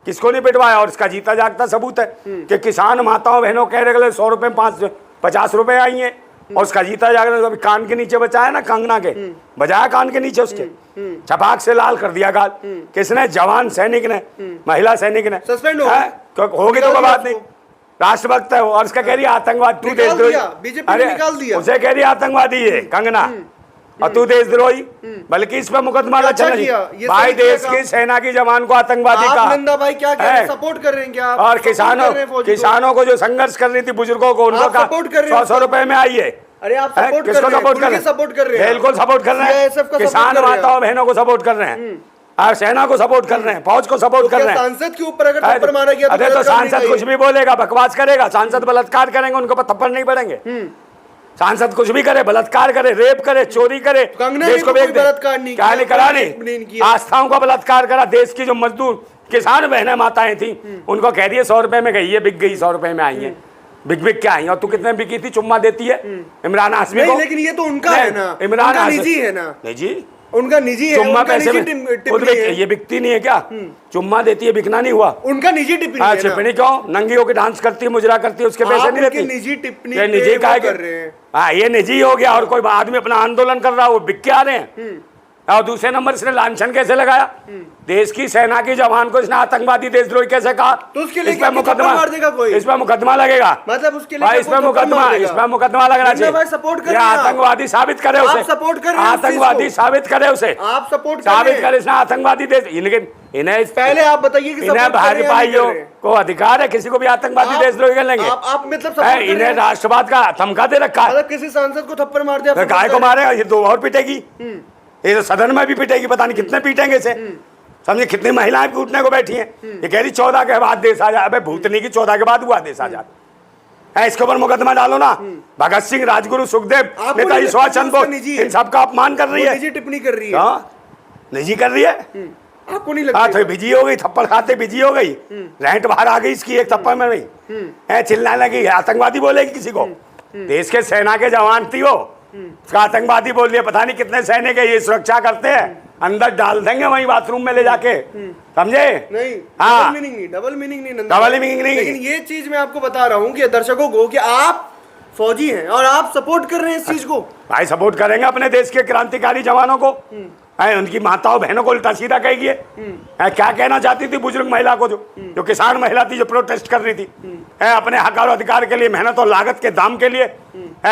किसको नहीं पिटवाया। और इसका जीता जागता सबूत है कि किसान माताओं बहनों कह रहे 100 रुपए 50 रुपए आई हैं, और उसका जीता जागता अभी कान के नीचे बचाया ना, कंगना के बजाया कान के नीचे उसके, छपाक से लाल कर दिया गाल। किसने? जवान सैनिक ने, महिला सैनिक ने। सस्पेंड होगी तो कोई बात नहीं, राष्ट्रभक्त है वो। और उसका कह रही आतंकवाद, तू देशद्रोही, बीजेपी ने निकाल दिया। उसे कह रही आतंकवादी है कंगना, और तू देशद्रोही, बल्कि इस पर मुकदमा लग चल भाई। देश की सेना की जवान को आतंकवादी का नंदा भाई क्या कह रहे हैं? सपोर्ट कर रहे हैं क्या? और किसानों को जो संघर्ष कर रही थी, बुजुर्गों को, उनको 100 रुपए में आई है। अरे आप सपोर्ट कर रहे हैं, बिल्कुल सपोर्ट कर रहे हैं, किसान माताओं बहनों को सपोर्ट कर रहे हैं, और सेना को सपोर्ट कर रहे हैं, फौज को सपोर्ट कर रहे हैं। सांसद के ऊपर अगर थप्पड़ मारा गया अरे तो सांसद कुछ भी बोलेगा, बकवास करेगा, सांसद बलात्कार करेंगे, उनको पर थप्पड़ नहीं पड़ेंगे। सांसद कुछ भी करे, बलात्कार करे, रेप करे, चोरी करे, देश को बेच दे, क्या नहीं करा नहीं, आस्थाओं का बलात्कार करा। देश की जो मजदूर किसान बहनें माताएं थी, उनको कह दिए 100 रुपए में गई है, बिक गई, 100 रुपए में आई है, बिक क्या आई। और तू कितने बिकी थी? चुम्मा देती है इमरान हाशमी को। लेकिन ये तो उनका है ना, इमरान निजी है ना, निजी, उनका निजी है, चुम्मा पैसे में ये बिकती नहीं है क्या? चुम्मा देती है, बिकना नहीं हुआ, उनका निजी टिप्पणी है। टिप्पणी क्यों? नंगी होकर डांस करती है, मुजरा करती है, उसके पैसे नहीं लेती। निजी टिप्पणी ये निजी का कर रहे हैं। हाँ, ये निजी हो गया। और कोई आदमी अपना आंदोलन कर रहा है, वो बिक के आ रहे हैं। और दूसरे नंबर इसने लांछन कैसे लगाया? देश की सेना के जवान को इसने आतंकवादी देशद्रोही कैसे कहा? तो उसके लिए इस पर मुकदमा लगेगा, मतलब उसके लिए इस पर मुकदमा लगना चाहिए। सपोर्ट कर आतंकवादी साबित करे उसे, सपोर्ट कर आतंकवादी साबित करे उसे, आप सपोर्ट साबित करे इसने आतंकवादी देश। इन्हें पहले आप बताइए कि इन्हें भाजपाइयों को अधिकार है किसी को भी आतंकवादी देशद्रोही कर लेंगे। आप मतलब इन्हें राष्ट्रवाद का धमका दे रखा है। मतलब किसी सांसद को थप्पड़ मार दिया, गाय को मारेगा, ये 2 और पिटेगी, ये तो सदन में भी पिटेगी, पता नहीं कितने पीटेंगे इसे। समझे कितनी महिलाएं कूटने को बैठी हैं। ये कह रही 14 के बाद देश आजाद। अबे भूतनी की 14 के बाद हुआ देश आजाद है, इसके ऊपर मुकदमा डालो ना। भगत सिंह, राजगुरु, सुखदेव, नेताजी सुभाष चंद्र बोस, इन सबका अपमान कर रही है, निजी टिप्पणी कर रही है, निजी कर रही है। आपको नहीं लगता? तो बिजी हो गई, थप्पड़ खाते बिजी हो गई, रैंट बाहर आ गई इसकी एक थप्पड़ में नहीं, चिल्लाने लगी, आतंकवादी बोलेगी किसी को। देश के सेना के जवान थी वो, उसका आतंकवादी बोल दिया। पता नहीं कितने सैनिक है, ये सुरक्षा करते हैं, अंदर डाल देंगे वहीं बाथरूम में ले जाके, समझे? नहीं, हाँ, डबल मीनिंग नहीं। लेकिन ये चीज मैं आपको बता रहा हूँ कि दर्शकों को कि आप फौजी हैं और आप सपोर्ट कर रहे हैं इस चीज को। भाई सपोर्ट करेंगे अपने देश के क्रांतिकारी जवानों को, उनकी माताओं बहनों को उल्टा सीधा कहेगी। क्या कहना चाहती थी बुजुर्ग महिला को, जो किसान महिला थी, जो प्रोटेस्ट कर रही थी अपने हक और अधिकार के लिए, मेहनत और लागत के दाम के लिए,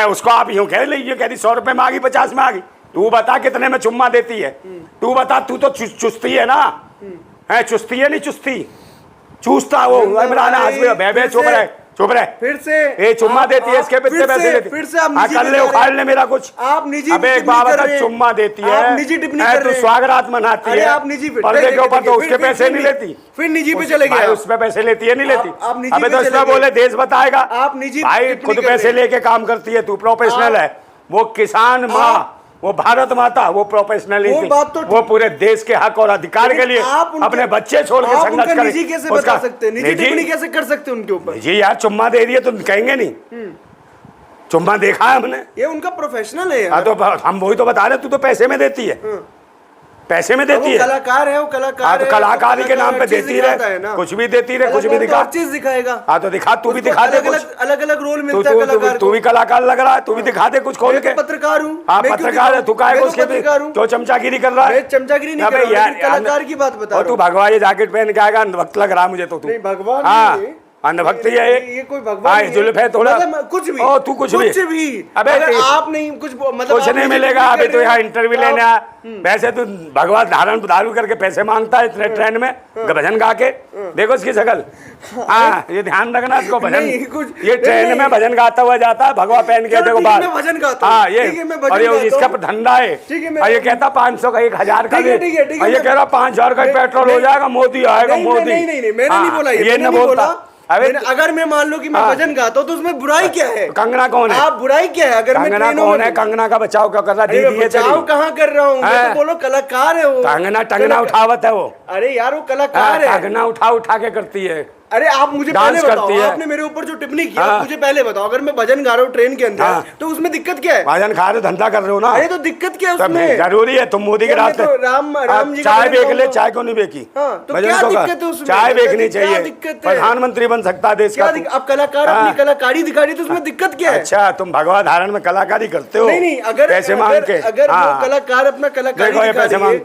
उसको आप यूं कह लीजिए, कह रही 100 रुपए में आ गई, 50 में आ गई। तू बता कितने में चुम्मा देती है? तू बता, तू तो चुस्ती है ना, चुस्ती है नहीं चुस्ती, चूसता वो इमरान हाशमी। चुप रहे, फिर से ये चुम्मा देती है, इसके कितने पैसे लेती है? फिर से आप कर ले, उखाड़ ले मेरा कुछ। आप निजी अबे एक बाबा का चुम्मा देती है, निजी टिप्पणी कर रहे हैं, तू स्वागरात मनाती है, आप निजी पर्दे के ऊपर, तो उसके पैसे नहीं लेती, फिर निजी पे चले गए, उसमें पैसे लेती है नहीं लेती। आप अबे तो इसमें बोले देश बताएगा, आप निजी भाई खुद पैसे लेके काम करती है, तू प्रोफेशनल है। वो किसान माँ, वो भारत माता, वो प्रोफेशनल थी, वो पूरे देश के हक और अधिकार के लिए अपने बच्चे छोड़ के संघर्ष करे। निजी कैसे बता सकते हैं? निजी टिप्पणी कैसे कर सकते हैं उनके ऊपर? जी यार, चुम्मा दे रही है तो कहेंगे नहीं? चुम्मा देखा है हमने, ये उनका प्रोफेशनल है यार। तो हम वही तो बता रहे, तू तो पैसे में देती है, पैसे में देती है। कलाकार है वो, कलाकार है, कलाकारी के नाम पे देती रहे, कुछ भी देती रहे, कुछ भी दिखा, चीज दिखाएगा। हाँ तो दिखा, तू भी दिखा दे कुछ, अलग अलग रोल मिलता है कलाकार को। तू भी कलाकार लग रहा है, तू भी दिखा दे कुछ खोल के। पत्रकार हूँ, हाँ पत्रकार है, तू काहे को उसके तो चमचागिरी कर रहा है? चमचागिरी नहीं कर रहा, कलाकार की बात बता रहा हूँ। तू भगवा ये जैकेट पहन के आएगा, वक्त लग रहा है मुझे तो। तू भगवान, हाँ अंधभक्त है ये कोई भगवान जुल्फ है थोड़ा, कुछ भी, तू कुछ भी। अबे आप नहीं कुछ, मतलब कुछ नहीं मिलेगा। अभी तो यहाँ इंटरव्यू लेने आया, वैसे तू भगवान धारू करके पैसे मांगता है ट्रेन में, भजन गा के देखो इसकी शक्ल। हाँ ये ध्यान रखना इसको, भजन ये ट्रेन में भजन गाता हुआ जाता है, भगवा पहन के देखो बात। हाँ ये, और ये इसका धंधा है, और ये कहता 500 का 1000 का, ये कह रहा 5000 का पेट्रोल हो जाएगा, मोदी आएगा, मोदी। मैंने नहीं बोला, ये न बोलता। अगर मैं मान लो कि मैं भजन गाता हूँ तो उसमें बुराई क्या है? कंगना कौन है? आप बुराई क्या है? अगर कंगना कौन है? कंगना का बचाव क्या कर रहा है? दीदी बचाव कहाँ कर रहा हूँ? तो बोलो कलाकार है वो। कंगना टंगना उठावत है वो। अरे यार वो कलाकार है, कंगना उठा के करती है। अरे आप मुझे डांस पहले बताओ, करती है। आपने मेरे ऊपर जो टिप्पणी किया हाँ। मुझे पहले बताओ, अगर मैं भजन गा रहा हूँ ट्रेन के अंदर हाँ। तो उसमें दिक्कत क्या है? भाजन खा रहे धंधा कर रहे हो ना, अरे तो दिक्कत क्या है तब उसमें? जरूरी है तुम मोदी के यार, मैं रास्ते तो राम जी का चाय भजन बेच ले, गाऊंगा। चाय क्यों नहीं बेची? हाँ, तो भजन क्या तो कर। दिक्कत है उसमें? चाय क्या बेचनी चाहिए, दिक्कत है? प्रधानमंत्री बन सकता है देश का तू। अब कलाकार हाँ। अपनी कलाकारी दिखा रही, तो उसमें दिक्कत क्या है? अच्छा, तुम भगवा धारण में कलाकारी करते हो? नहीं, अगर पैसे मांग के। अगर हाँ। वो कलाकार अपना कलाकारी देखो ये दिखा पैसे रही है, मांगता